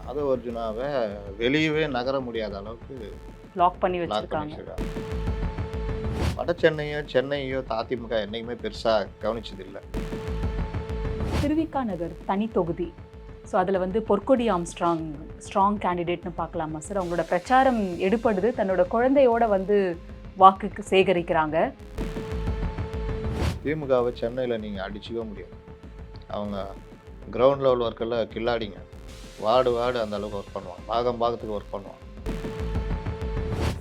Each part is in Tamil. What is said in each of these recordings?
அது அர்ஜுனாவை வெளியவே நகர முடியாத அளவுக்கு லாக் பண்ணி லாக் பண்ணி வச்சிருக்காங்க. வச்சிருக்காங்க. வட சென்னையோ அதிமுக என்னைக்குமே பெருசாக கவனிச்சது இல்லை. திருவிக நகர் தனி தொகுதி. ஸோ அதில் வந்து பொற்கொடி ஆம்ஸ்ட்ராங் ஸ்ட்ராங் கேண்டிடேட்னு பார்க்கலாமா சார்? அவங்களோட பிரச்சாரம் எடுப்படுது, தன்னோட குழந்தையோட வந்து வாக்குக்கு சேகரிக்கிறாங்க. திமுகவை சென்னையில் நீங்கள் அடிச்சிக்க முடியாது. அவங்க கிரவுண்ட் லெவல் ஒர்க்கெல்லாம் கில்லாடிங்க. வார்டு அந்த அளவுக்கு ஒர்க் பண்ணுவாங்க, பாகத்துக்கு ஒர்க் பண்ணுவாங்க.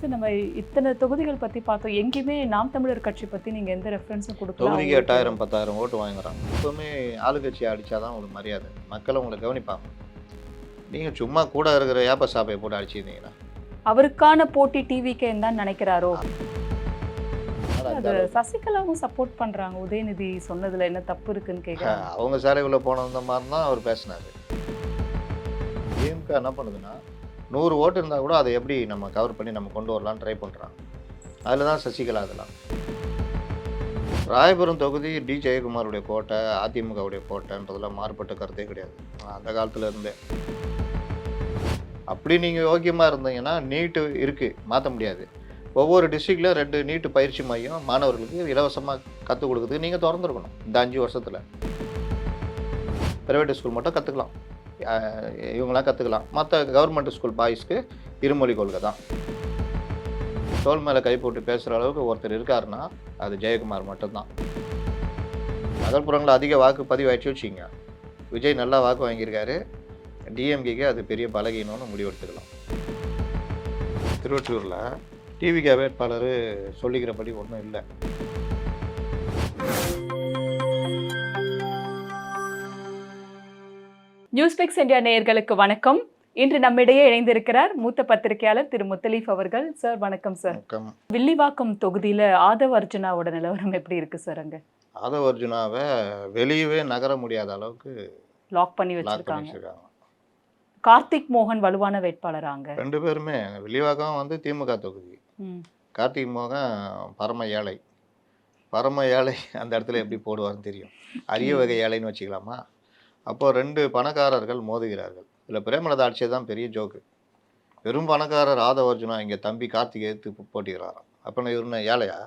சார், நம்ம இத்தனை தொகுதிகள் பற்றி பார்த்தோம். எங்கேயுமே நாம் தமிழர் கட்சி பற்றி நீங்கள் எந்த ரெஃபரன்ஸும் கொடுக்கல. தொகுதிக்கு 8000 10,000 ஓட்டு வாங்குறாங்க. எப்பவுமே ஆளுங்கட்சி அடித்தாதான் உங்களுக்கு மரியாதை, மக்கள் உங்களை கவனிப்பாங்க. நீங்கள் சும்மா கூட இருக்கிற ஏப்ப சாப்பையை போட்டு அடிச்சிருந்தீங்கன்னா அவருக்கான போட்டி டிவிக்கு தான் நினைக்கிறாரோ? அது சசிகலாவும் சப்போர்ட் பண்ணுறாங்க. உதயநிதி சொன்னதில் என்ன தப்பு இருக்குன்னு கேட்குறாங்க. அவங்க சாலைக்குள்ளே போனது மாதிரி தான் அவர் பேசினார். திமுக என்ன பண்ணுதுன்னா 100 ஓட்டு இருந்தால் கூட அதை எப்படி நம்ம கவர் பண்ணி நம்ம கொண்டு வரலான்னு ட்ரை பண்ணுறாங்க. அதில் தான் சசிகலா அதெல்லாம். ராயபுரம் தொகுதி டி ஜெயக்குமாருடைய கோட்டை, அதிமுகவுடைய கோட்டைன்றதுலாம் மாறுபட்ட கருத்தே கிடையாது அந்த காலத்தில் இருந்தே. அப்படி நீங்கள் யோக்கியமாக இருந்தீங்கன்னா நீட்டு இருக்குது, மாற்ற முடியாது. ஒவ்வொரு டிஸ்ட்ரிக்டில் 2 நீட்டு பயிற்சி மையம் மாணவர்களுக்கு இலவசமாக கற்றுக் கொடுக்குறதுக்கு நீங்கள் திறந்துருக்கணும். இந்த 5 வருஷத்தில் ப்ரைவேட் ஸ்கூல் மட்டும் கற்றுக்கலாம், இவங்களாம் கற்றுக்கலாம். மற்ற கவர்மெண்ட் ஸ்கூல் பாய்ஸ்க்கு இருமொழி கொள்கை தான். தோல் மேலே கை போட்டு பேசுகிற அளவுக்கு ஒருத்தர் இருக்காருன்னா அது ஜெயக்குமார் மட்டும்தான். நகர்ப்புறங்களில் அதிக வாக்கு பதிவாயிடுச்சு வச்சுங்க. விஜய் நல்லா வாக்கு வாங்கியிருக்காரு. டிஎம்கேக்கு அது பெரிய பலகீனம்னு முடிவெடுத்துக்கலாம். திருவொற்றியூரில் டிவிகே வேட்பாளர் சொல்லிக்கிறபடி ஒன்றும் இல்லை. நியூஸ்பிக்ஸ் இந்தியா நேயர்களுக்கு வணக்கம். இன்று நம்மிடையே இணைந்திருக்கிறார் மூத்த பத்திரிகையாளர் திரு முத்தலீஃப் அவர்கள். சார் வணக்கம் சார். வணக்கம். வில்லிவாக்கம் தொகுதியில் ஆதவ் அர்ஜுனாவோட நிலவரம் எப்படி இருக்கு சார்? அங்கே ஆதவ் அர்ஜுனாவை வெளியவே நகர முடியாத அளவுக்கு லாக் பண்ணி வச்சிருக்காங்க. கார்த்திக் மோகன் வலுவான வேட்பாளராங்க. 2 பேருமே. வில்லிவாக்கம் வந்து திமுக தொகுதி. கார்த்திக் மோகன் பரம ஏழை. அந்த இடத்துல எப்படி போடுவார்னு தெரியும். அரிய வகை ஏழைன்னு வச்சுக்கலாமா? அப்போது 2 பணக்காரர்கள் மோதுகிறார்கள். இதில் பிரேமலதா ஆட்சியை தான் பெரிய ஜோக்கு. பெரும் பணக்காரர் ஆதவ் அர்ஜுனா இங்கே தம்பி கார்த்திகை எதிர்த்து போட்டிக்கிறாராம். அப்போ இவருன்னு ஏழையா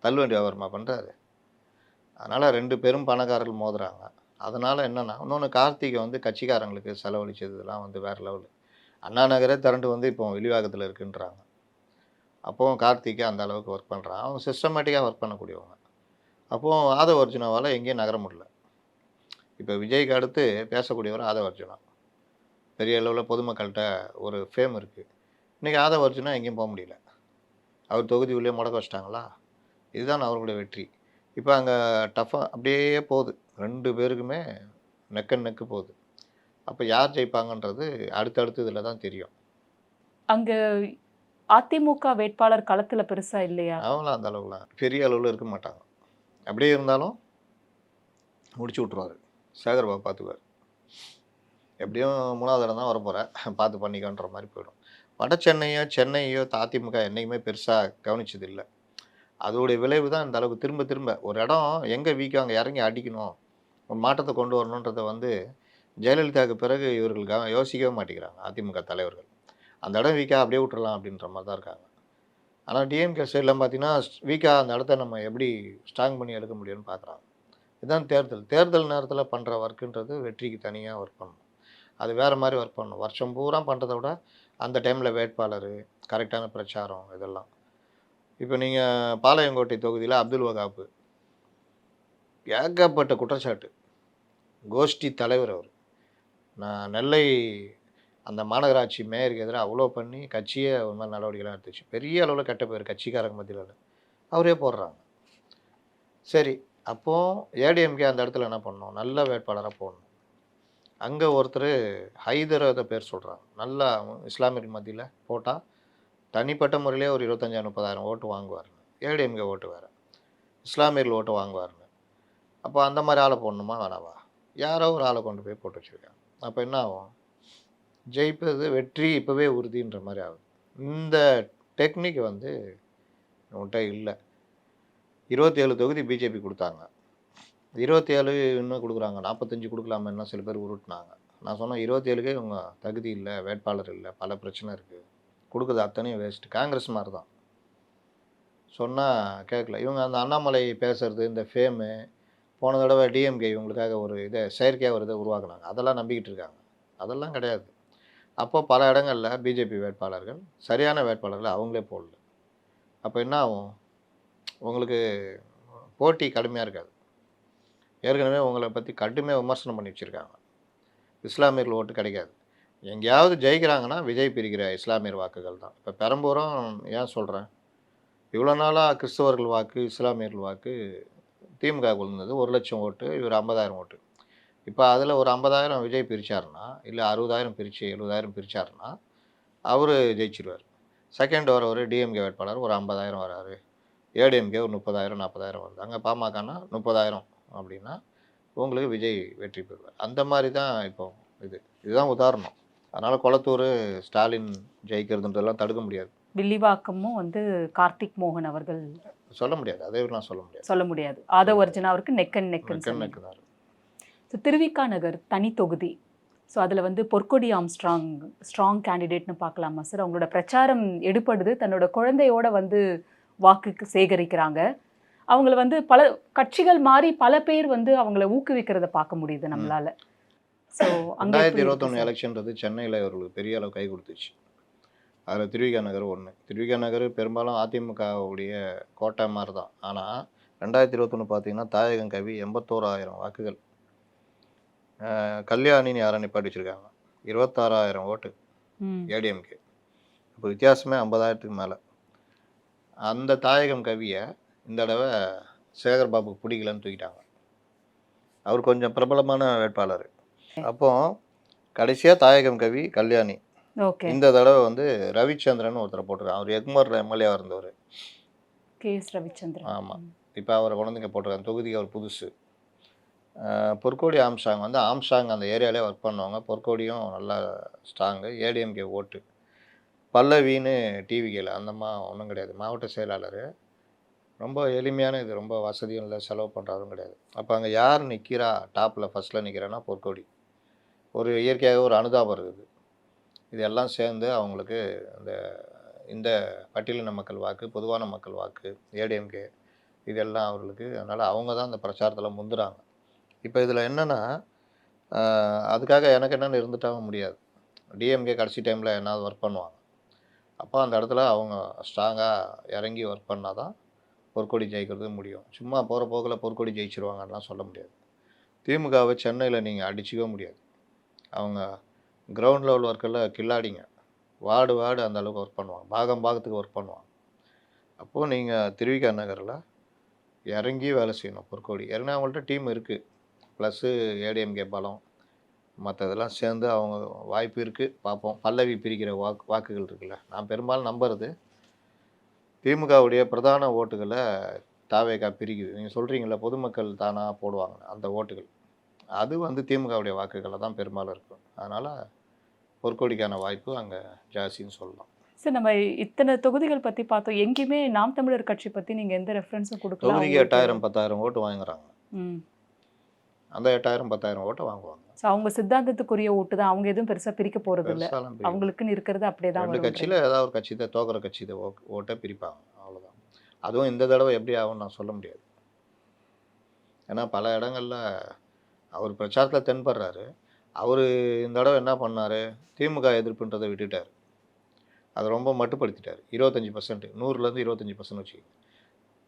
தள்ளுவண்டி வியாபாரமாக பண்ணுறாரு. அதனால் 2 பெரும் பணக்காரர்கள் மோதுறாங்க. அதனால் என்னென்னா, இன்னொன்று கார்த்திகை வந்து கட்சிக்காரங்களுக்கு செலவழிச்சதுலாம் வந்து வேறு லெவலு. அண்ணா நகரே திரண்டு வந்து இப்போ வில்லிவாக்கத்தில் இருக்குன்றாங்க. அப்போது கார்த்திகை அந்த அளவுக்கு ஒர்க் பண்ணுறான். அவங்க சிஸ்டமேட்டிக்காக ஒர்க் பண்ணக்கூடியவங்க. அப்போது ஆதவ் அர்ஜுனாவால் எங்கேயும் நகர முடியல. இப்போ விஜய்க்கு அடுத்து பேசக்கூடியவர் ஆதவ் அர்ஜுனா. பெரிய அளவில் பொதுமக்கள்கிட்ட ஒரு ஃபேம் இருக்குது. இன்றைக்கி ஆதவ் அர்ஜுனா எங்கேயும் போக முடியல. அவர் தொகுதி உள்ளே முடக்க வச்சிட்டாங்களா? இதுதான் அவர்களுடைய வெற்றி. இப்போ அங்கே டஃப்பாக அப்படியே போகுது. 2 பேருக்குமே நெக்கு போகுது. அப்போ யார் ஜெயிப்பாங்கன்றது அடுத்தடுத்து இதில் தான் தெரியும். அங்கே அதிமுக வேட்பாளர் களத்தில் பெருசாக இல்லையா? அவங்களாம் அந்த அளவுலாம் பெரிய அளவில் இருக்க மாட்டாங்க. அப்படியே இருந்தாலும் முடிச்சு விட்ருவார். சேகர்பாபு பார்த்துக்குவார். எப்படியும் 3வது இடம் தான் வரப்போகிறேன், பார்த்து பண்ணிக்கன்ற மாதிரி போயிடும். வட சென்னையோ அதிமுக என்றைக்குமே பெருசாக கவனிச்சது இல்லை. அதோடைய விளைவு தான் இந்த அளவுக்கு திரும்ப ஒரு இடம் எங்கே வீக்கோ அங்கே இறங்கி அடிக்கணும், ஒரு மாற்றத்தை கொண்டு வரணுன்றதை வந்து ஜெயலலிதாவுக்கு பிறகு இவர்கள் யோசிக்கவே மாட்டேங்கிறாங்க அதிமுக தலைவர்கள். அந்த இடம் வீக்காக அப்படியே விட்டுறலாம் அப்படின்ற மாதிரி தான் இருக்காங்க. ஆனால் டிஎம்கே சைடெலாம் பார்த்தீங்கன்னா வீக்காக அந்த இடத்த நம்ம எப்படி ஸ்ட்ராங் பண்ணி எடுக்க முடியும்னு பார்க்குறாங்க. இதுதான் தேர்தல் நேரத்தில் பண்ணுற ஒர்க்குன்றது வெற்றிக்கு தனியாக ஒர்க் பண்ணணும். அது வேறு மாதிரி ஒர்க் பண்ணணும். வருஷம் பூரா பண்ணுறதை விட அந்த டைமில் வேட்பாளர், கரெக்டான பிரச்சாரம், இதெல்லாம். இப்போ நீங்கள் பாளையங்கோட்டை தொகுதியில் அப்துல் வகாப்பு ஏகப்பட்ட குற்றச்சாட்டு. கோஷ்டி தலைவர் அவர். நான் நெல்லை அந்த மாநகராட்சி மேயருக்கு எதிராக அவ்வளோ பண்ணி கட்சியே ஒரு மாதிரி நடவடிக்கைலாம் எடுத்துச்சு. பெரிய அளவில் கெட்ட பேர் கட்சிக்காரங்க மத்தியில் அவரே போடுறாங்க. சரி, அப்போது ஏடிஎம்கே அந்த இடத்துல என்ன பண்ணணும்? நல்ல வேட்பாளராக போடணும். அங்கே ஒருத்தர் ஹைதராத பேர் சொல்கிறாங்க. நல்லா இஸ்லாமியர்கள் மத்தியில் போட்டால் தனிப்பட்ட முறையிலே ஒரு 25,000-30,000 ஓட்டு வாங்குவாருன்னு. ஏடிஎம்கே ஓட்டு வேறு, இஸ்லாமியர்கள் ஓட்டு வாங்குவாருன்னு. அப்போ அந்த மாதிரி ஆளை போடணுமா வேணாவா? யாரோ ஒரு ஆளை கொண்டு போய் போட்டு வச்சுருக்காங்க. அப்போ என்ன ஆகும்? ஜெயிப்பது வெற்றி இப்போவே உறுதின்ற மாதிரி ஆகுது. இந்த டெக்னிக் வந்து நம்மகிட்ட இல்லை. 27 தொகுதி பிஜேபி கொடுத்தாங்க. 27 இன்னும் கொடுக்குறாங்க. 45 கொடுக்கலாமன்னா சில பேர் உருட்டினாங்க. நான் சொன்னேன் 27க்கே இவங்க தகுதி இல்லை, வேட்பாளர் இல்லை, பல பிரச்சனை இருக்குது, கொடுக்குறது அத்தனையும் வேஸ்ட்டு. காங்கிரஸ் மாதிரி தான் சொன்னால் கேட்கல. இவங்க அந்த அண்ணாமலை பேசுறது, இந்த ஃபேமு, போன தடவை டிஎம்கே இவங்களுக்காக ஒரு இதை செயற்கையாக ஒரு இதை உருவாக்குனாங்க, அதெல்லாம் நம்பிக்கிட்டு இருக்காங்க. அதெல்லாம் கிடையாது. அப்போ பல இடங்களில் பிஜேபி வேட்பாளர்கள் சரியான வேட்பாளர்களை அவங்களே போடல. அப்போ என்ன ஆகும்? உங்களுக்கு போட்டி கடுமையாக இருக்காது. ஏற்கனவே உங்களை பற்றி கடுமையாக விமர்சனம் பண்ணி வச்சுருக்காங்க. இஸ்லாமியர்கள் ஓட்டு கிடைக்காது. எங்கேயாவது ஜெயிக்கிறாங்கன்னா விஜய் பிரிக்கிற இஸ்லாமியர் வாக்குகள் தான். இப்போ பெரம்பூரம் ஏன் சொல்கிறேன், இவ்வளோ நாளாக கிறிஸ்தவர்கள் வாக்கு, இஸ்லாமியர்கள் வாக்கு திமுக விழுந்தது 1,00,000 ஓட்டு, இவர் 50,000 ஓட்டு. இப்போ அதில் ஒரு 50,000 விஜய் பிரித்தாருன்னா, இல்லை 60,000 பிரித்து 70,000 பிரித்தாருன்னா அவர் ஜெயிச்சிருவார். செகண்ட் வரவர் டிஎம்கே வேட்பாளர் ஒரு 50,000 வராரு, ஏடிஎம்கே ஒரு 30,000 40,000 வருது. அங்கே பாமகனா 30,000 அப்படின்னா உங்களுக்கு விஜய் வெற்றி பெறுவார். அந்த மாதிரி தான் இப்போ இதுதான் உதாரணம். அதனால் கொளத்தூர் ஸ்டாலின் ஜெயிக்கிறதுன்றதெல்லாம் தடுக்க முடியாது. வில்லிவாக்கமும் வந்து கார்த்திக் மோகன் அவர்கள் சொல்ல முடியாது, அதேலாம் சொல்ல முடியாது. ஆதவ் அர்ஜுனா அவருக்கு நெக் தான். ஸோ திருவிக்கா நகர் தனி தொகுதி, ஸோ அதில் வந்து பொற்கொடி ஆம்ஸ்ட்ராங் ஸ்ட்ராங் கேண்டிடேட்னு பார்க்கலாமா சார்? அவங்களோட பிரச்சாரம் எடுப்படுது, தன்னோட குழந்தையோட வந்து வாக்குக்கு சேகரிக்கிறாங்க. அவங்கள வந்து பல கட்சிகள் மாறி பல பேர் வந்து அவங்கள ஊக்குவிக்கிறத பார்க்க முடியுது நம்மளால. ஸோ 2021 எலெக்ஷன்றது சென்னையில் அவர்களுக்கு பெரிய அளவு கை கொடுத்துச்சு. அதில் திருவிக்கா நகர் ஒன்று. திருவிக்கா நகர் பெரும்பாலும் அதிமுகவுடைய கோட்டை மாதிரி தான். ஆனால் 2021 பார்த்தீங்கன்னா தாயகம் கவி 81,000 வாக்குகள், கல்யாணின்னு யாரை நிப்பாட்டி வச்சுருக்காங்க 26,000 ஓட்டு ஏடிஎம்கே. இப்போ வித்தியாசமே 50,000க்கு மேலே. அந்த தாயகம் கவியை இந்த தடவை சேகர்பாபு பிடிக்கலன்னு தூக்கிட்டாங்க. அவர் கொஞ்சம் பிரபலமான வேட்பாளர். அப்போ கடைசியாக தாயகம் கவி கல்யாணி, இந்த தடவை வந்து ரவிச்சந்திரன் ஒருத்தரை போட்டிருக்காங்க. அவர் எக்மோரில் எம்எல்ஏவாக இருந்தவர், கேஎஸ் ரவிச்சந்திரன். ஆமாம், இப்போ அவரை குழந்தைங்க போட்டிருக்காங்க. தொகுதிக்கு அவர் புதுசு. பொற்கோடி ஆம்ஸ்ட்ராங் வந்து ஆம்ஸ்ட்ராங் அந்த ஏரியாவிலே ஒர்க் பண்ணுவாங்க. பொற்கோடியும் நல்லா ஸ்ட்ராங்கு, ஏடிஎம்கே ஓட்டு. பல்லவின்னு டிவிகேல அந்தம்மா ஒன்றும் கிடையாது, மாவட்ட செயலாளர். ரொம்ப எளிமையான இது, ரொம்ப வசதியும் இல்லை, செலவு பண்ணுறதும் கிடையாது. அப்போ அங்கே யார் நிற்கிறா டாப்பில் ஃபஸ்ட்டில் நிற்கிறான்னா பொற்கோடி. ஒரு இயற்கையாக ஒரு அனுதாபம் இருக்குது. இதெல்லாம் சேர்ந்து அவங்களுக்கு இந்த பட்டியலின மக்கள் வாக்கு, பொதுவான மக்கள் வாக்கு, ஏடிஎம்கே இதெல்லாம் அவர்களுக்கு. அதனால் அவங்க தான் இந்த பிரச்சாரத்தில் முந்துறாங்க. இப்போ இதில் என்னென்னா, அதுக்காக எனக்கு என்னென்னு இருந்துட்டாவும் முடியாது. டிஎம்கே கடைசி டைமில் என்னாவது ஒர்க் பண்ணுவாங்க. அப்போ அந்த இடத்துல அவங்க ஸ்ட்ராங்காக இறங்கி ஒர்க் பண்ணால் தான் பொற்கொடி ஜெயிக்கிறது முடியும். சும்மா போகிற போக்கில் பொற்கொடி ஜெயிச்சிருவாங்கலாம் சொல்ல முடியாது. திமுகவை சென்னையில் நீங்கள் அடிச்சிக்கவே முடியாது. அவங்க கிரவுண்ட் லெவல் ஒர்க்கெல்லாம் கில்லாடிங்க, வார்டு அந்த அளவுக்கு ஒர்க் பண்ணுவாங்க, பாகத்துக்கு ஒர்க் பண்ணுவாங்க. அப்போது நீங்கள் திருவிக்கா நகரில் இறங்கி வேலை செய்யணும். பொற்கொடி ஏன்னா அவங்கள்ட்ட டீம் இருக்குது, ப்ளஸ்ஸு ஏடிஎம்கே பலம், மற்றதெல்லாம் சேர்ந்து அவங்க வாய்ப்பு இருக்குது. பார்ப்போம். பல்லவி பிரிக்கிற வாக்குகள் இருக்குல்ல, நான் பெரும்பாலும் நம்புறது திமுகவுடைய பிரதான ஓட்டுகளை தாவேகா பிரிக்குது. நீங்கள் சொல்கிறீங்களா பொதுமக்கள் தானாக போடுவாங்க அந்த ஓட்டுகள், அது வந்து திமுகவுடைய வாக்குகளை தான் பெரும்பாலும் இருக்கும். அதனால் பொற்கொடிக்கான வாய்ப்பு அங்கே ஜாஸ்தின்னு சொல்லலாம். சார், நம்ம இத்தனை தொகுதிகள் பற்றி பார்த்தோம். எங்கேயுமே நாம் தமிழர் கட்சி பற்றி நீங்கள் எந்த ரெஃபரன்ஸும் கொடுக்கல. தொகுதிக்கு 8,000 10,000 ஓட்டு வாங்குறாங்க. அந்த 8,000 10,000 ஓட்டை வாங்குவாங்க. ஸோ அவங்க சித்தாந்தத்துக்குரிய ஓட்டு தான், அவங்க எதுவும் பெருசாக பிரிக்க போகிறது இல்லை. அவங்களுக்குன்னு இருக்கிறது அப்படியே தான். ரெண்டு கட்சியில் ஏதாவது ஒரு கட்சி தான் தோக்கிற கட்சி ஓட்டை பிரிப்பாங்க, அவ்வளோதான். அதுவும் இந்த தடவை எப்படி ஆகும்னு நான் சொல்ல முடியாது. ஏன்னா பல இடங்களில் அவர் பிரச்சாரத்தில் தென்படுறாரு. அவர் இந்த தடவை என்ன பண்ணார், திமுக எதிர்ப்புன்றதை விட்டுட்டார். அதை ரொம்ப மட்டுப்படுத்திட்டார். 25%, 100லேருந்து 25% வச்சு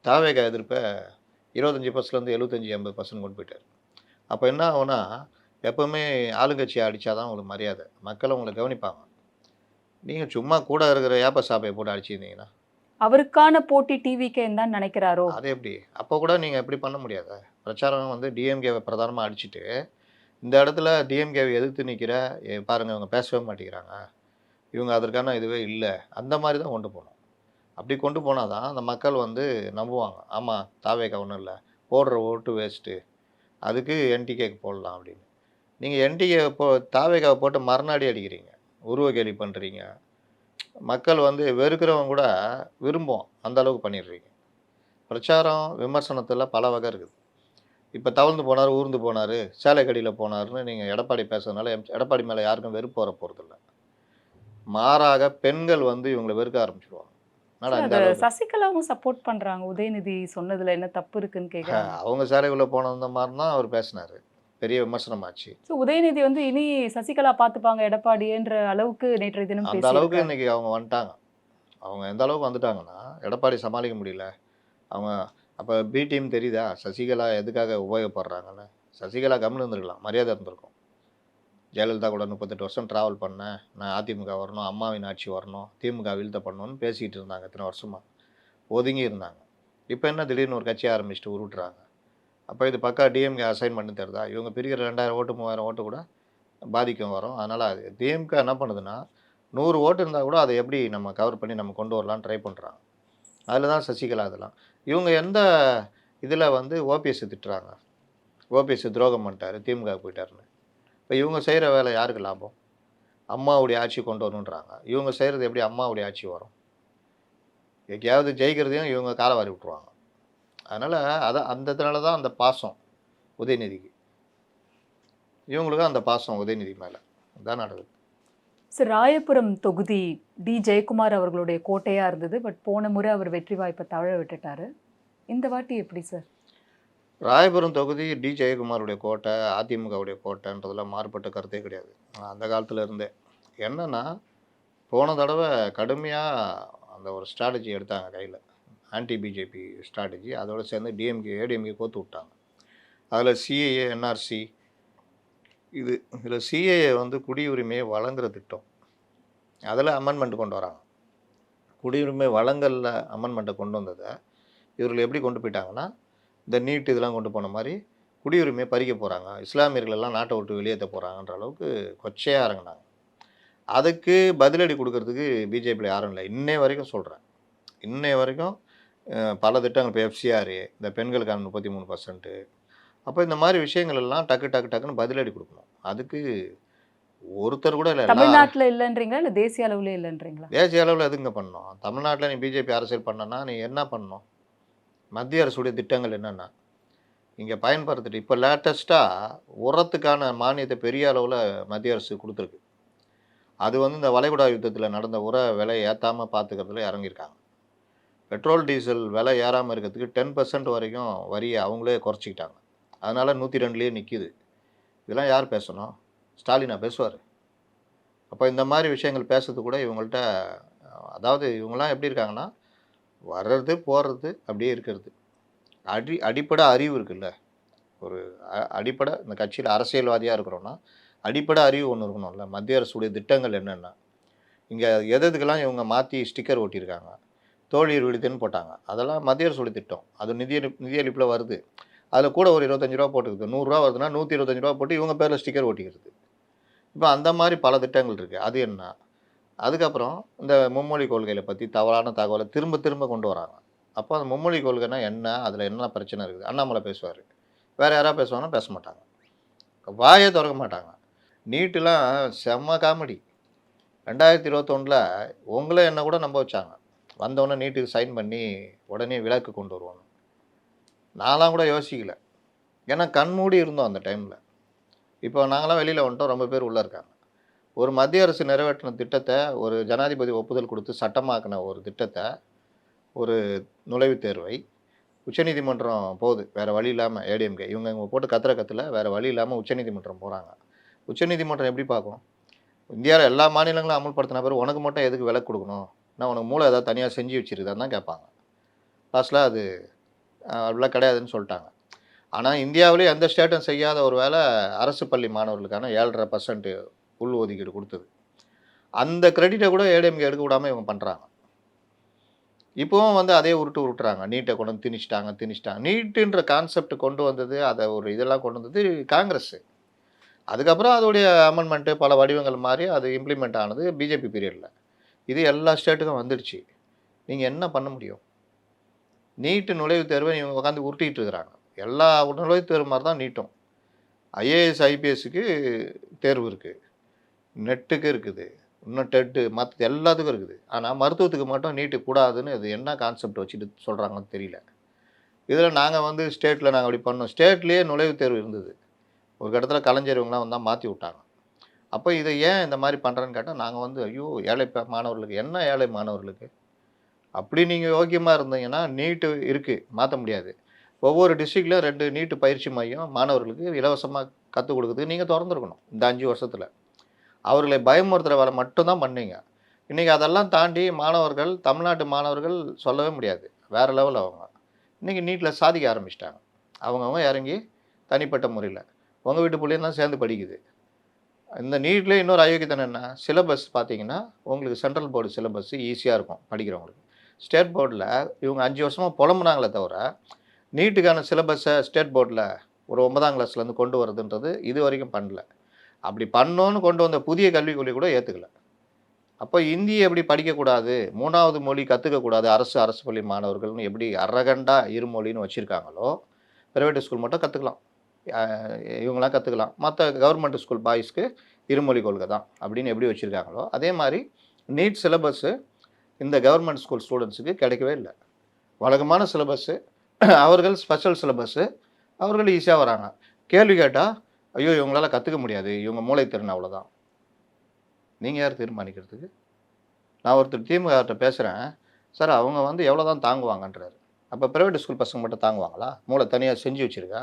தாவேகா எதிர்ப்பை 25%லேருந்து 75-80% கொண்டு போயிட்டார். அப்போ என்ன ஆகும்னா, எப்போவுமே ஆளுங்கட்சியை அடித்தா தான் உங்களுக்கு மரியாதை, மக்கள் உங்களை கவனிப்பாங்க. நீங்கள் சும்மா கூட இருக்கிற ஏப்ப சாப்பையை போட்டு அடிச்சிருந்தீங்கன்னா அவருக்கான போட்டி டிவிக்கேன்னு தான் நினைக்கிறாரோ? அது எப்படி? அப்போ கூட நீங்கள் எப்படி பண்ண முடியாது. பிரச்சாரம் வந்து டிஎம்கேவை பிரதானமாக அடிச்சுட்டு இந்த இடத்துல டிஎம்கேவை எதிர்த்து நிற்கிற பாருங்கள், இவங்க பேசவே மாட்டேங்கிறாங்க, இவங்க அதற்கான இதுவே இல்லை, அந்த மாதிரி தான் கொண்டு போகணும். அப்படி கொண்டு போனால் தான் அந்த மக்கள் வந்து நம்புவாங்க. ஆமாம், தாவேகா ஒன்றும் இல்லை, போடுற ஓட்டு வேஸ்ட்டு, அதுக்கு என்டிகேக்கு போடலாம் அப்படின்னு. நீங்கள் என்டிகே தாவேகாவை போட்டு மறுநாடி அடிக்கிறீங்க, உருவ கேலி பண்ணுறீங்க. மக்கள் வந்து வெறுக்கிறவங்க கூட விரும்புவோம், அந்த அளவுக்கு பண்ணிடுறீங்க. பிரச்சாரம் விமர்சனத்தில் பல வகை இருக்குது. இப்போ தவழ்ந்து போனார், ஊர்ந்து போனார், சேலைக்கடியில் போனார்னு நீங்கள் எடப்பாடி பேசுறதுனால எடப்பாடி மேலே யாருக்கும் வெறுப்பு வர போகிறதில்ல. மாறாக பெண்கள் வந்து இவங்கள வெறுக்க ஆரம்பிச்சுருவாங்க. என்னடா சார் இந்த அத அளவுக்கு சசிகலாவும் சப்போர்ட் பண்றாங்க. உதயநிதி சொன்னதுல என்ன தப்பு இருக்குன்னு கேக்குறாங்க. அவங்க சேலைக்குள்ளே போனது மாதிரி தான் அவர் பேசினார். பெரிய விமர்சனமாச்சு. ஸோ உதயநிதி வந்து இனி சசிகலா பார்த்துப்பாங்க எடப்பாடின்ற அளவுக்கு நேற்றைய தினம் அந்த அளவுக்கு பேசியிருக்காரு. இன்னைக்கு அவங்க வந்துட்டாங்க. அவங்க எந்த அளவுக்கு வந்துட்டாங்கன்னா, எடப்பாடி சமாளிக்க முடியல. அவங்க அப்போ பி டீம் தெரியுதா? சசிகலா எதுக்காக உபயோகப்படுறாங்கன்னு. சசிகலா கம்முனு இருந்திருக்கலாம். மரியாதை இருந்திருக்கும். ஜெயலலிதா கூட 38 வருஷம் ட்ராவல் பண்ணேன். நான் அதிமுக வரணும், அம்மாவின் ஆட்சி வரணும், திமுக வீழ்த்த பண்ணணும்னு பேசிக்கிட்டு இருந்தாங்க இத்தனை வருஷமா. ஒதுங்கி இருந்தாங்க. இப்போ என்ன திடீர்னு ஒரு கட்சி ஆரம்பிச்சுட்டு உருட்டுறாங்க. அப்போ இது பக்கா டிஎம்கே அசைன்மெண்ட்னு தெரியுதா? இவங்க பிரிக்கிற 2000 ஓட்டு 3000 ஓட்டு கூட பாதிக்கும் வரும். அதனால் அது டிஎம்கே என்ன பண்ணுதுன்னா, 100 ஓட்டு இருந்தால் கூட அதை எப்படி நம்ம கவர் பண்ணி நம்ம கொண்டு வரலான்னு ட்ரை பண்ணுறாங்க. அதில தான் சசிகலா இதெல்லாம். இவங்க எந்த இதில வந்து ஓபிஎஸ் திட்டுறாங்க. ஓபிஎஸ் துரோகம் பண்ணிட்டாரு, திமுகவுக்கு போயிட்டாருன்னு. இப்போ இவங்க செய்கிற வேலை யாருக்கு லாபம்? அம்மாவுடைய ஆட்சி கொண்டு வரணுன்றாங்க. இவங்க செய்கிறது எப்படி அம்மாவுடைய ஆட்சி வரும்? எங்கேயாவது ஜெயிக்கிறதையும் இவங்க காலவாரி விட்டுருவாங்க. அதனால் அந்த இதனால தான் அந்த பாசம் உதயநிதிக்கு. இவங்களுக்கும் அந்த பாசம் உதயநிதி மேலே. இதான் நடக்குது. சார் ராயபுரம் தொகுதி ஜெயக்குமார் அவர்களுடைய கோட்டையா இருந்தது. பட் போன முறை அவர் வெற்றி வாய்ப்பை தவழ விட்டுட்டாரு. இந்த வாட்டி எப்படி சார்? ராயபுரம் தொகுதி ஜெயக்குமாருடைய கோட்டை, அதிமுகவுடைய கோட்டைன்றதுல மாறுபட்ட கருத்தே கிடையாது. அந்த காலத்துல இருந்தே. என்னன்னா, போன தடவை கடுமையாக அந்த ஒரு ஸ்ட்ராட்டஜி எடுத்தாங்க கையில். Anti BJP strategy. அதோடு சேர்ந்து ஏடிஎம்கே கோத்து விட்டாங்க. அதில் சிஏஏ, என்ஆர்சி இதில் சிஏஏ வந்து குடியுரிமையை வழங்குற திட்டம். அதில் அமெண்ட்மெண்ட் கொண்டு வராங்க. குடியுரிமை வழங்கலில் அமெண்ட்மெண்ட்டை கொண்டு வந்ததை இவர்கள் எப்படி கொண்டு போயிட்டாங்கன்னா, இந்த நீட் இதெல்லாம் கொண்டு போன மாதிரி குடியுரிமையை பறிக்க போகிறாங்க, இஸ்லாமியர்கள் எல்லாம் நாட்டை விட்டு வெளியேற்ற போகிறாங்கன்ற அளவுக்கு கொச்சையாக இறங்கினாங்க. அதுக்கு பதிலடி கொடுக்கறதுக்கு பிஜேபியில் யாரும் இல்லை. இன்னைய வரைக்கும் சொல்கிறேன். இன்னைய வரைக்கும் பல திட்டங்கள் இப்போ எஃப்சிஆர், இந்த பெண்களுக்கான 33%. அப்போ இந்த மாதிரி விஷயங்கள் எல்லாம் டக்குன்னு பதிலடி கொடுக்கணும். அதுக்கு ஒருத்தர் கூட இல்லை. தமிழ்நாட்டுல இல்லைன்றீங்களா இல்லை தேசிய அளவுல இல்லைன்றீங்களா? தேசிய அளவில் எதுங்க பண்ணணும்? தமிழ்நாட்டில் நீ பிஜேபி அரசியல் பண்ணனா நீ என்ன பண்ணணும்? மத்திய அரசுடைய திட்டங்கள் என்னென்ன இங்கே பயன்படுத்திட்டு இப்போ லேட்டஸ்ட்டாக உரத்துக்கான மானியத்தை பெரிய அளவில் மத்திய அரசு கொடுத்துருக்கு. அது வந்து இந்த வளைகுடா யுத்தத்தில் நடந்த உர விலை ஏற்றாமல் பார்த்துக்கிறதுல இறங்கியிருக்காங்க. பெட்ரோல் டீசல் விலை ஏறாமல் இருக்கிறதுக்கு 10% வரைக்கும் வரியை அவங்களே குறைச்சிக்கிட்டாங்க. அதனால் 102லேயே நிற்கிது. இதெல்லாம் யார் பேசணும்? ஸ்டாலினா பேசுவார்? அப்போ இந்த மாதிரி விஷயங்கள் பேசுறது கூட இவங்கள்ட்ட, அதாவது இவங்கெல்லாம் எப்படி இருக்காங்கன்னா, வர்றது போகிறது அப்படியே இருக்கிறது. அடிப்படை அறிவு இருக்குல்ல. ஒரு அடிப்படை இந்த கட்சியில் அரசியல்வாதியாக இருக்கிறோன்னா அடிப்படை அறிவு ஒன்று இருக்கணும்ல. மத்திய அரசுடைய திட்டங்கள் என்னென்ன, இங்கே எதுக்கெல்லாம் இவங்க மாற்றி ஸ்டிக்கர் ஒட்டியிருக்காங்க, தோழியர் விடுதின்னு போட்டாங்க, அதெல்லாம் மத்திய அரசுடைய திட்டம். அது நிதியளிப்பில் வருது. அதில் கூட ஒரு 25 ரூபா போட்டுக்குது. 100 ரூபா வருதுன்னா 125 ரூபா போட்டு இவங்க பேரில் ஸ்டிக்கர் ஒட்டிக்கிறது. இப்போ அந்த மாதிரி பல திட்டங்கள் இருக்குது. அது என்ன? அதுக்கப்புறம் இந்த மும்மொழி கொள்கையில் பற்றி தவறான தகவலை திரும்ப திரும்ப கொண்டு வராங்க. அப்போ அந்த மும்மொழி கொள்கைனா என்ன, அதில் என்ன பிரச்சனை இருக்குது? அண்ணாமலை பேசுவார், வேறு யாராவது பேசுவாங்கன்னா பேச மாட்டாங்க, வாயே திறக்க மாட்டாங்க. நீட்டுலாம் செம்ம காமெடி. 2021 உங்களை என்ன கூட நம்ப வச்சாங்க. வந்தவொடனே நீட்டுக்கு சைன் பண்ணி உடனே விலக்கு கொண்டு வருவாங்க. நான்லாம் கூட யோசிக்கல. ஏன்னா கண்மூடி இருந்தோம் அந்த டைமில். இப்போ நாங்களாம் வெளியில் வந்துட்டோம், ரொம்ப பேர் உள்ளே இருக்காங்க. ஒரு மத்திய அரசு நிறைவேற்றின திட்டத்தை, ஒரு ஜனாதிபதி ஒப்புதல் கொடுத்து சட்டமாக்கின ஒரு திட்டத்தை, ஒரு நுழைவுத் தேர்வை உச்சநீதிமன்றம் போகுது. வேறு வழி இல்லாமல் ஏடிஎம்கே இவங்க போட்டு கத்தில் வேறு வழி இல்லாமல் உச்சநீதிமன்றம் போகிறாங்க. உச்சநீதிமன்றம் எப்படி பார்க்கும்? இந்தியாவில் எல்லா மாநிலங்களும் அமல்படுத்தின பிறகு உனக்கு மட்டும் எதுக்கு விலக்கு கொடுக்கணும்? நான் உனக்கு மூளை ஏதாவது தனியாக செஞ்சு வச்சுருக்குதான்னு தான் கேட்பாங்க. லாஸ்ட்டில் அது அப்படிலாம் கிடையாதுன்னு சொல்லிட்டாங்க. ஆனால் இந்தியாவிலே எந்த ஸ்டேட்டும் செய்யாத ஒரு வேலை அரசு பள்ளி மாணவர்களுக்கான 7.5% உள் ஒதுக்கீடு கொடுத்தது. அந்த கிரெடிட்டை கூட ஏடிஎம்கே எடுக்க விடாமல் இவங்க பண்ணுறாங்க. இப்போவும் வந்து அதே உருட்டுறாங்க. நீட்டை கொண்டு வந்து திணிச்சிட்டாங்க. நீட்டுன்ற கான்செப்ட் கொண்டு வந்தது, அதை ஒரு இதெல்லாம் கொண்டு வந்தது காங்கிரஸ். அதுக்கப்புறம் அதோடைய அமெண்ட்மெண்ட்டு பல வடிவங்கள் மாறி அது இம்ப்ளிமெண்ட் ஆனது பிஜேபி பீரியடில். இது எல்லா ஸ்டேட்டுக்கும் வந்துடுச்சு. நீங்கள் என்ன பண்ண முடியும்? நீட்டு நுழைவுத் தேர்வை இவங்க உட்காந்து உருட்டிகிட்டு இருக்கிறாங்க. எல்லா நுழைவுத் தேர்வு மாதிரி தான் நீட்டும். ஐஏஎஸ் ஐபிஎஸ்க்கு தேர்வு இருக்குது, நெட்டுக்கு இருக்குது, இன்னும் டெட்டு மற்ற எல்லாத்துக்கும் இருக்குது. ஆனால் மருத்துவத்துக்கு மட்டும் நீட்டு கூடாதுன்னு அது என்ன கான்செப்ட் வச்சுட்டு சொல்கிறாங்கன்னு தெரியல. இதில் நாங்கள் வந்து ஸ்டேட்டில் நாங்கள் அப்படி பண்ணோம். ஸ்டேட்லேயே நுழைவுத் தேர்வு இருந்தது. ஒரு கட்டத்தில் கலைஞர் இவங்கலாம் வந்தால் மாற்றி விட்டாங்க. அப்போ இதை ஏன் இந்த மாதிரி பண்ணுறேன்னு கேட்டால், நாங்கள் வந்து ஐயோ ஏழை மாணவர்களுக்கு என்ன ஏழை மாணவர்களுக்கு அப்படி நீங்கள் யோக்கியமாக இருந்தீங்கன்னா நீட்டு இருக்குது மாற்ற முடியாது. ஒவ்வொரு டிஸ்ட்ரிக்ட்லையும் 2 நீட்டு பயிற்சி மையம் மாணவர்களுக்கு இலவசமாக கற்றுக் கொடுக்குறதுக்கு நீங்கள் திறந்துருக்கணும் இந்த 5 வருஷத்தில். அவர்களை பயமுறுத்துகிற வேலை மட்டும்தான் பண்ணீங்க. இன்றைக்கி அதெல்லாம் தாண்டி மாணவர்கள், தமிழ்நாட்டு மாணவர்கள் சொல்லவே முடியாது. வேறு லெவல் அவங்க. இன்றைக்கி நீட்டில் சாதிக்க ஆரம்பிச்சிட்டாங்க. அவங்கவுங்க இறங்கி தனிப்பட்ட முறையில். உங்கள் வீட்டு பிள்ளையும் தான் சேர்ந்து படிக்குது. இந்த நீட்லேயே இன்னொரு அயோக்கியத்தனம் என்ன, சிலபஸ் பார்த்தீங்கன்னா உங்களுக்கு சென்ட்ரல் போர்டு சிலபஸ் ஈஸியாக இருக்கும் படிக்கிறவங்களுக்கு. ஸ்டேட் போர்டில் இவங்க 5 வருஷமாக புலம்புனாங்களே தவிர, நீட்டுக்கான சிலபஸை ஸ்டேட் போர்டில் ஒரு 9ஆம் கிளாஸ்லேருந்து கொண்டு வரதுன்றது இது வரைக்கும் பண்ணல. அப்படி பண்ணோன்னு கொண்டு வந்த புதிய கல்விக் கொள்கை கூட ஏற்றுக்கல. அப்போ இந்தியை எப்படி படிக்கக்கூடாது, 3வது மொழி கற்றுக்கக்கூடாது அரசு பள்ளி மாணவர்கள்னு எப்படி அரகண்டா இருமொழின்னு வச்சுருக்காங்களோ, ப்ரைவேட் ஸ்கூல் மட்டும் கற்றுக்கலாம். இவங்களாம் கற்றுக்கலாம். மற்ற கவர்மெண்ட் ஸ்கூல் பாய்ஸ்க்கு இருமொழி கொள்கை தான் அப்படின்னு எப்படி வச்சுருக்காங்களோ, அதே மாதிரி நீட் சிலபஸ்ஸு இந்த கவர்மெண்ட் ஸ்கூல் ஸ்டூடெண்ட்ஸுக்கு கிடைக்கவே இல்லை. வழக்கமான சிலபஸ்ஸு, அவர்கள் ஸ்பெஷல் சிலபஸ்ஸு, அவர்கள் ஈஸியாக வராங்க. கேள்வி கேட்டால் ஐயோ இவங்களால கற்றுக்க முடியாது, இவங்க மூளைத்திறன் அவ்வளோதான். நீங்கள் யார் தீர்மானிக்கிறதுக்கு? நான் ஒருத்தர் திமுகட்ட பேசுகிறேன், சார் அவங்க வந்து எவ்வளோ தான் தாங்குவாங்கன்றாரு. அப்போ ப்ரைவேட் ஸ்கூல் பசங்க மட்டும் தாங்குவாங்களா? மூளை தனியாக செஞ்சு வச்சுருக்கா?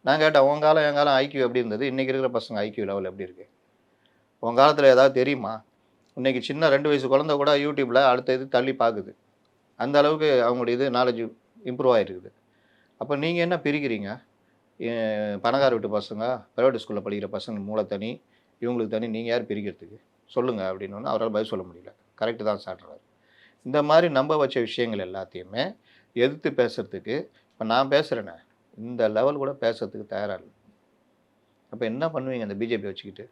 நான் கேட்டேன், உன் காலம் என் காலம் ஐக்யூ எப்படி இருந்தது, இன்றைக்கி இருக்கிற பசங்க ஐக்யூ லெவல் எப்படி இருக்குது? உன் காலத்தில் ஏதாவது தெரியுமா? இன்றைக்கி சின்ன 2 வயசு குழந்தை கூட யூடியூப்பில் அடுத்த இது தள்ளி பார்க்குது. அந்த அளவுக்கு அவங்களுடைய இது நாலேஜ் இம்ப்ரூவ் ஆகிருக்குது. அப்போ நீங்கள் என்ன பிரிக்கிறீங்க? பணக்கார வீட்டு பசங்க, ப்ரைவேட் ஸ்கூலில் படிக்கிற பசங்க மூளை தனி, இவங்களுக்கு தனி, நீங்கள் யார் பிரிக்கிறதுக்கு சொல்லுங்கள் அப்படின்னு அவரால் பதில் சொல்ல முடியல. கரெக்டு தான் சார்றாரு. இந்த மாதிரி நம்ப வச்ச விஷயங்கள் எல்லாத்தையுமே எதிர்த்து பேசுகிறதுக்கு இப்போ நான் பேசுகிறேனே, இந்த லெவல் கூட பேசுறதுக்கு தயாராக இல்லை. அப்போ என்ன பண்ணுவீங்க இந்த பிஜேபி வச்சுக்கிட்டு?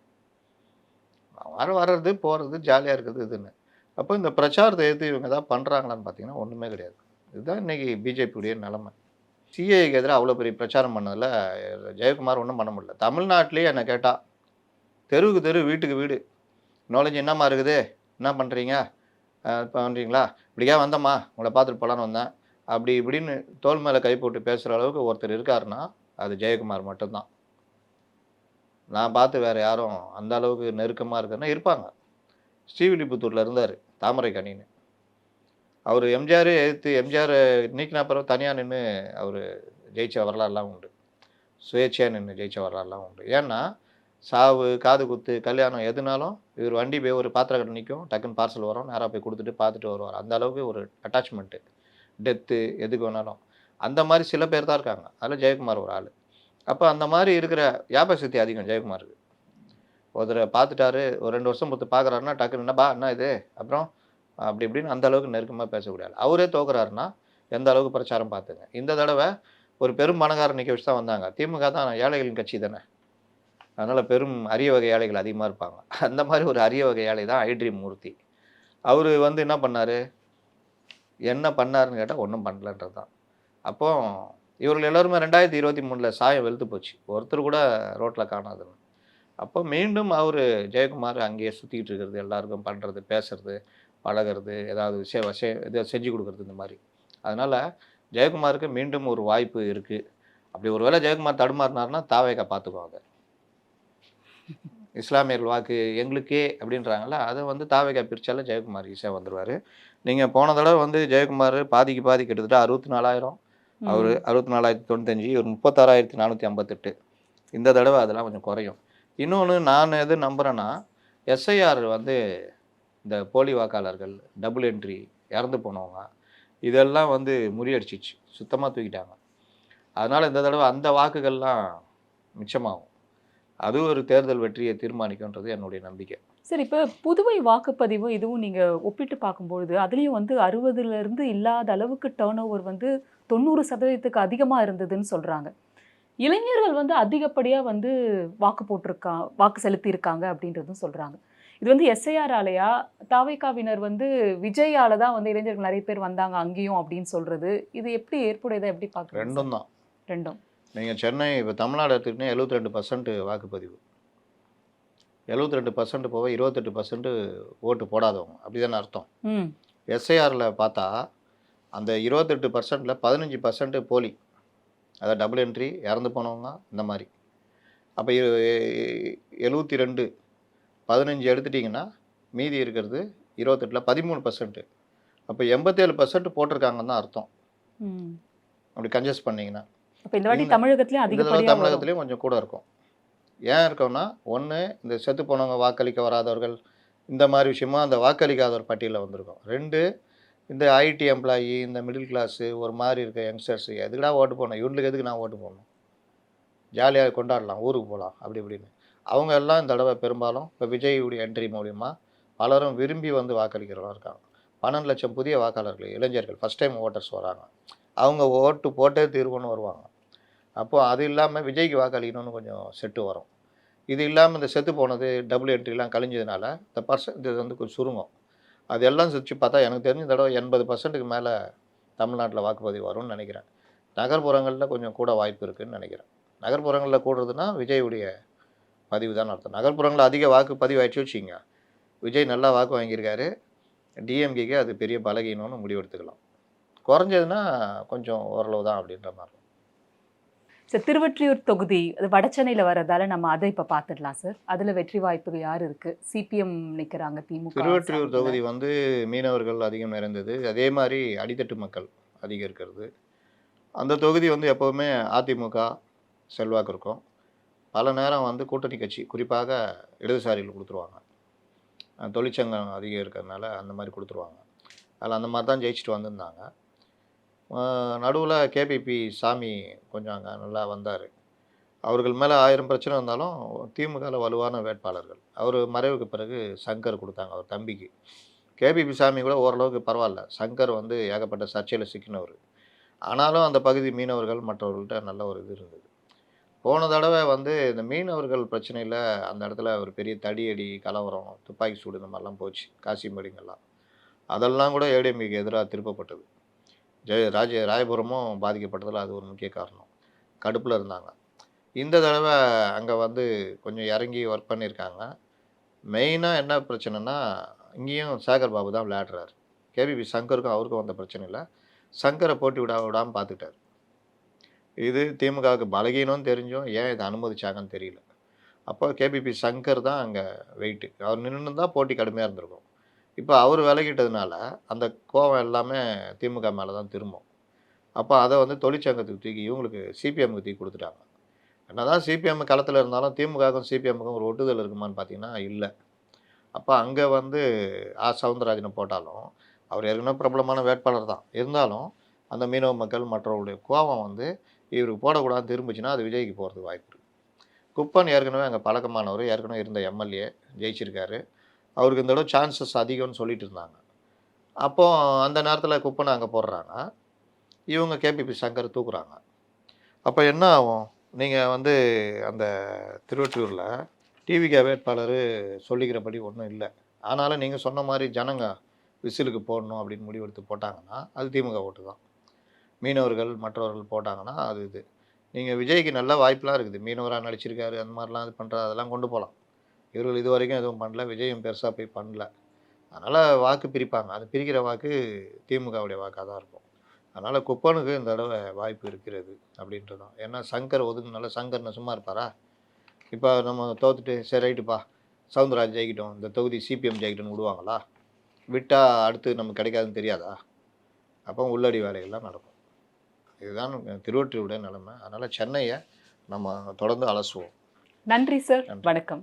வர்றது போகிறது ஜாலியாக இருக்குது இதுன்னு. அப்போ இந்த பிரச்சாரத்தை எதிர்த்து இவங்க தான் பண்ணுறாங்களான்னு பார்த்தீங்கன்னா ஒன்றுமே கிடையாது. இதுதான் இன்றைக்கி பிஜேபியுடைய நிலைமை. சிஏக்கு எதிராக அவ்வளோ பெரிய பிரச்சாரம் பண்ணதில் ஜெயக்குமார் ஒன்றும் பண்ண முடியல. தமிழ்நாட்டிலேயே என்னை கேட்டால் தெருவுக்கு தெரு வீட்டுக்கு வீடு நாலேஜ் என்னம்மா இருக்குது, என்ன பண்ணுறீங்க, பண்ணுறீங்களா, இப்படியா வந்தம்மா உங்களை பார்த்துட்டு போகலான்னு வந்தேன், அப்படி இப்படின்னு தோல் மேலே கை போட்டு பேசுகிற அளவுக்கு ஒருத்தர் இருக்காருன்னா அது ஜெயக்குமார் மட்டும்தான். நான் பார்த்து வேறு யாரும் அந்த அளவுக்கு நெருக்கமாக இருக்குன்னா இருப்பாங்க. ஸ்ரீவில்லிபுத்தூரில் இருந்தார் தாமரை கணின்னு. அவர் எம்ஜிஆர் எதிர்த்து எம்ஜிஆர் நீக்கினா பிறகு தனியாக நின்று அவர் ஜெயிச்ச வரலாறுலாம் உண்டு. சுயேட்சையாக நின்று ஜெயிச்ச வரலாறுலாம் உண்டு. ஏன்னா சாவு, காது குத்து, கல்யாணம் எதுனாலும் இவர் வண்டி போய் ஒரு பாத்திர கடை நிற்கும், டக்குன்னு பார்சல் வரும், நேராக போய் கொடுத்துட்டு பார்த்துட்டு வருவார். அந்த அளவுக்கு ஒரு அட்டாச்மெண்ட்டு, டெத்து எதுக்கு வேணாலும். அந்த மாதிரி சில பேர் தான் இருக்காங்க. அதில் ஜெயக்குமார் ஒரு ஆள். அப்போ அந்த மாதிரி இருக்கிற ஞாபக சக்தி அதிகம் ஜெயக்குமாருக்கு. ஒருத்தரை பார்த்துட்டாரு, ஒரு 2 வருஷம் பொறுத்து பார்க்குறாருன்னா டக்குன்னு என்னப்பா என்ன இது, அப்புறம் அப்படி இப்படின்னு அந்த அளவுக்கு நெருக்கமாக பேசக்கூடிய ஆள். அவரே தோக்குறாருன்னா எந்த அளவுக்கு பிரச்சாரம் பார்த்துங்க. இந்த தடவை ஒரு பெரும் பணக்காரர் நிற்க வச்சு தான் வந்தாங்க. திமுக தான் ஏழைகளின் கட்சி தானே, அதனால் பெரும் அரிய வகை ஏழைகள் அதிகமாக இருப்பாங்க. அந்த மாதிரி ஒரு அரிய வகை ஏழை தான் ஐட்ரீம் மூர்த்தி. அவர் வந்து என்ன பண்ணார், என்ன பண்ணாருன்னு கேட்டால் ஒன்றும் பண்ணலன்றது தான். அப்போ இவர்கள் எல்லோருமே 2023 சாயம் வெளுத்து போச்சு, ஒருத்தர் கூட ரோட்டில் காணாதுன்னு. அப்போ மீண்டும் அவர் ஜெயக்குமார் அங்கேயே சுற்றிக்கிட்டு இருக்கிறது, எல்லாருக்கும் பண்ணுறது, பேசுறது, பழகிறது, ஏதாவது இதை செஞ்சு கொடுக்குறது இந்த மாதிரி. அதனால் ஜெயக்குமாருக்கு மீண்டும் ஒரு வாய்ப்பு இருக்குது. அப்படி ஒரு வேளை ஜெயக்குமார் தடுமாறினார்னா தாவேக்கா பார்த்துக்குவாங்க. இஸ்லாமியர்கள் வாக்கு எங்களுக்கே அப்படின்றாங்களா, அதை வந்து தாவேக்கா பிரித்தாலும் ஜெயக்குமார் ஈஸியாக வந்துடுவார். நீங்கள் போன தடவை வந்து ஜெயக்குமார் பாதிக்கு பாதி கிட்டத்தட்ட 64,000, அவர் 64,095, இவர் 36,458. இந்த தடவை அதெல்லாம் கொஞ்சம் குறையும். இன்னொன்று நான் எது நம்புகிறேன்னா, எஸ்ஐஆர் வந்து இந்த போலி வாக்காளர்கள், டபுள் என்ட்ரி, இறந்து போனவங்க, இதெல்லாம் வந்து முறியடிச்சிச்சு, சுத்தமாக தூக்கிட்டாங்க. அதனால் இந்த தடவை அந்த வாக்குகள்லாம் மிச்சமாகும். அது ஒரு தேர்தல் வெற்றியை தீர்மானிக்கும்ன்றது என்னுடைய நம்பிக்கை. சரி, இப்போ புதுவை வாக்குப்பதிவு இதுவும் நீங்கள் ஒப்பிட்டு பார்க்கும்பொழுது அதுலேயும் வந்து 60லேருந்து இல்லாத அளவுக்கு டேர்ன் ஓவர் வந்து 90% அதிகமாக இருந்ததுன்னு சொல்கிறாங்க. இளைஞர்கள் வந்து அதிகப்படியாக வந்து வாக்கு செலுத்தியிருக்காங்க அப்படின்றதும் சொல்கிறாங்க. இது வந்து எஸ்ஐஆர் ஆலையா, தாவேகாவினர் வந்து விஜயால தான் வந்து இளைஞர்கள் நிறைய பேர் வந்தாங்க அங்கேயும் அப்படின்னு சொல்கிறது, இது எப்படி ஏற்புடையதை எப்படி பார்க்குறீங்க? ரெண்டும் தான். ரெண்டும். நீங்கள் சென்னை இப்போ தமிழ்நாடு எடுத்துக்கிட்டே 72% வாக்குப்பதிவு, 72% போக 28% ஓட்டு போடாதவங்க, அப்படி தானே அர்த்தம். எஸ்ஐஆரில் பார்த்தா அந்த 28%ல் 15% போலி, அதாவது டபுள் என்ட்ரி, இறந்து போனவங்க இந்த மாதிரி. அப்போ 72 15 எடுத்துட்டிங்கன்னா மீதி இருக்கிறது 28ல் 13%. அப்போ 87% போட்டிருக்காங்கன்னு தான் அர்த்தம். அப்படி கன்ஜஸ்ட் பண்ணிங்கன்னா அப்போ இந்த வாட்டி தமிழகத்துலேயும் இந்த தடவை அதிகப்படியாக தமிழகத்துலேயும் கொஞ்சம் கூட இருக்கும். ஏன் இருக்கோம்னா, ஒன்று இந்த செத்து போனவங்க வாக்களிக்க வராதவர்கள் இந்த மாதிரி விஷயமா அந்த வாக்களிக்காதவர் பட்டியலில் வந்திருக்கும். 2 இந்த ஐடி எம்ப்ளாயி, இந்த மிடில் கிளாஸு, ஒரு மாதிரி இருக்க யங்ஸ்டர்ஸு எதுக்குடா ஓட்டு போடணும், இவங்களுக்கு எதுக்கு நான் ஓட்டு போடணும், ஜாலியாக கொண்டாடலாம், ஊருக்கு போகலாம் அப்படி இப்படின்னு. அவங்க எல்லாம் இந்த தடவை பெரும்பாலும் இப்போ விஜயுடைய என்ட்ரி மூலிமா பலரும் விரும்பி வந்து வாக்களிக்கிறவங்க இருக்காங்க. 12 லட்சம் புதிய வாக்காளர்கள், இளைஞர்கள், ஃபஸ்ட் டைம் ஓட்டர்ஸ் வராங்க. அவங்க ஓட்டு போட்டே தீர்வுன்னு வருவாங்க. அப்போது அது இல்லாமல் விஜய்க்கு வாக்களிக்கணும்னு கொஞ்சம் செட்டு வரும். இது இல்லாமல் இந்த செத்து போனது டபுள் என்ட்ரிலாம் கழிஞ்சதுனால இந்த பர்சன்டேஜ் வந்து கொஞ்சம் சுருங்கும். அது எல்லாம் வச்சு பார்த்தா எனக்கு தெரிஞ்ச தடவை 80%க்கு மேலே தமிழ்நாட்டில் வாக்குப்பதிவு வரும்னு நினைக்கிறேன். நகர்ப்புறங்களில் கொஞ்சம் கூட வாய்ப்பு இருக்குதுன்னு நினைக்கிறேன். நகர்ப்புறங்களில் கூடுறதுன்னா விஜயுடைய பதிவு தான் அர்த்தம். நகர்ப்புறங்களில் அதிக வாக்கு பதிவு ஆயிடுச்சு வச்சுங்க, விஜய் நல்லா வாக்கு வாங்கியிருக்காரு, டிஎம்கேக்கு அது பெரிய பலகீனம்னு முடிவெடுத்துக்கலாம். குறைஞ்சதுன்னா கொஞ்சம் ஓரளவு தான் அப்படின்ற மாதிரி. சார், திருவொற்றியூர் தொகுதி அது வடசென்னையில் வர்றதால நம்ம அதை இப்போ பார்த்துடலாம் சார். அதில் வெற்றி வாய்ப்புகள் யார் இருக்குது? சிபிஎம் நிற்கிறாங்க, திமுக. திருவொற்றியூர் தொகுதி வந்து மீனவர்கள் அதிகம் நிறைந்தது, அதே மாதிரி அடித்தட்டு மக்கள் அதிகம் இருக்கிறது. அந்த தொகுதி வந்து எப்போவுமே அதிமுக செல்வாக்கு இருக்கும். பல நேரம் வந்து கூட்டணி கட்சி, குறிப்பாக இடதுசாரிகள் கொடுத்துருவாங்க. தொழிற்சங்கம் அதிகம் இருக்கிறதுனால அந்த மாதிரி கொடுத்துருவாங்க. அதில் அந்த மாதிரி தான் ஜெயிச்சுட்டு வந்திருந்தாங்க. நடுவில் கேபிபி சாமி கொஞ்சம் அங்கே நல்லா வந்தார். அவர்கள் மேலே 1000 பிரச்சனை வந்தாலும் திமுகவில் வலுவான வேட்பாளர்கள். அவர் மறைவுக்கு பிறகு சங்கர் கொடுத்தாங்க, அவர் தம்பிக்கு. கேபிபி சாமி கூட ஓரளவுக்கு பரவாயில்ல. சங்கர் வந்து ஏகப்பட்ட சர்ச்சையில் சிக்கினவர். ஆனாலும் அந்த பகுதி மீனவர்கள் மற்றவர்கள்ட்ட நல்ல ஒரு இது இருந்தது. போன தடவை வந்து இந்த மீனவர்கள் பிரச்சனையில் அந்த இடத்துல ஒரு பெரிய தடியடி, கலவரம், துப்பாக்கி சூடு இந்த மாதிரிலாம் போச்சு, காசிம்படிங்கெல்லாம். அதெல்லாம் கூட ஏடிஎம்கேக்கு எதிராக திருப்பப்பட்டது. ராயபுரமும் பாதிக்கப்பட்டதில் அது ஒரு முக்கிய காரணம். கடுப்பில் இருந்தாங்க. இந்த தடவை அங்கே வந்து கொஞ்சம் இறங்கி ஒர்க் பண்ணியிருக்காங்க. மெயினாக என்ன பிரச்சனைனா, இங்கேயும் சேகர் பாபு தான் விளையாடுறாரு. கேபிபி சங்கருக்கும் அவருக்கும் வந்த பிரச்சனை இல்லை, சங்கரை போட்டி விடாமல் பார்த்துட்டார். இது திமுகவுக்கு பலகீனம்னு தெரிஞ்சும் ஏன் இதை அனுமதிச்சாங்கன்னு தெரியல. அப்போ கேபிபி சங்கர் தான் அங்கே வெயிட்டு. அவர் நின்று தான் போட்டி கடுமையாக இருந்திருக்கும். இப்போ அவர் விலகிட்டதுனால அந்த கோவம் எல்லாமே திமுக மேலே தான் திரும்பும். அப்போ அதை வந்து தொழிற்சங்கத்துக்கு தூக்கி இவங்களுக்கு சிபிஎம்முக்கு தூக்கி கொடுத்துட்டாங்க. என்னதான் சிபிஎம் களத்தில் இருந்தாலும் திமுகவுக்கும் சிபிஎம்முக்கும் ஒரு ஒட்டுதல் இருக்குமான்னு பார்த்தீங்கன்னா இல்லை. அப்போ அங்கே வந்து சவுந்தரராஜனை போட்டாலும் அவர் ஏற்கனவே பிரபலமான வேட்பாளர் தான். இருந்தாலும் அந்த மீனவ மக்கள் மற்றவர்களுடைய கோபம் வந்து இவருக்கு போடக்கூடாதுன்னு திரும்பிச்சுன்னா அது விஜய்க்கு போகிறதுக்கு வாய்ப்பு இருக்குது. குப்பன் ஏற்கனவே அங்கே பழக்கமானவர், ஏற்கனவே இருந்த எம்எல்ஏ, ஜெயிச்சிருக்காரு. அவருக்கு இந்த தடவை சான்சஸ் அதிகம்னு சொல்லிட்டு இருந்தாங்க. அப்போது அந்த நேரத்தில் குப்பனை அங்கே போடுறாங்க, இவங்க கேபிபி சங்கர் தூக்குறாங்க. அப்போ என்ன ஆகும்? நீங்கள் வந்து அந்த திருவொற்றியூரில் டிவிகே வேட்பாளர் சொல்லிக்கிறபடி ஒன்றும் இல்லை. ஆனாலும் நீங்கள் சொன்ன மாதிரி ஜனங்க விசிலுக்கு போடணும் அப்படின்னு முடிவெடுத்து போட்டாங்கன்னா அது திமுக ஓட்டு தான். மீனவர்கள் மற்றவர்கள் போட்டாங்கன்னா அது இது. நீங்கள் விஜய்க்கு நல்ல வாய்ப்பெலாம் இருக்குது. மீனவராக நடிச்சிருக்காரு, அந்த மாதிரிலாம் இது பண்ணுறாரு, அதெல்லாம் கொண்டு போகலாம். இவர்கள் இது வரைக்கும் எதுவும் பண்ணல, விஜயும் பெருசாக போய் பண்ணல. அதனால் வாக்கு பிரிப்பாங்க. அது பிரிக்கிற வாக்கு திமுகவுடைய வாக்காக தான் இருக்கும். அதனால் குப்பனுக்கு இந்த தடவை வாய்ப்பு இருக்கிறது அப்படின்றது தான். ஏன்னா சங்கர் ஒதுங்கினால சங்கர்னு சும்மா இருப்பாரா? இப்போ நம்ம தோத்துட்டு சரி ரைட்டுப்பா சவுந்தரராஜ் ஜெயிக்கிட்டோம், இந்த தொகுதி சிபிஎம் ஜெயிக்கிட்டோன்னு விடுவாங்களா? விட்டால் அடுத்து நமக்கு கிடைக்காதுன்னு தெரியாதா? அப்போ உள்ளடி வேலைகள்லாம் நடக்கும். இதுதான் திருவொற்றியூருடைய நிலைமை. அதனால் சென்னையை நம்ம தொடர்ந்து அலசுவோம். நன்றி சார். வணக்கம்.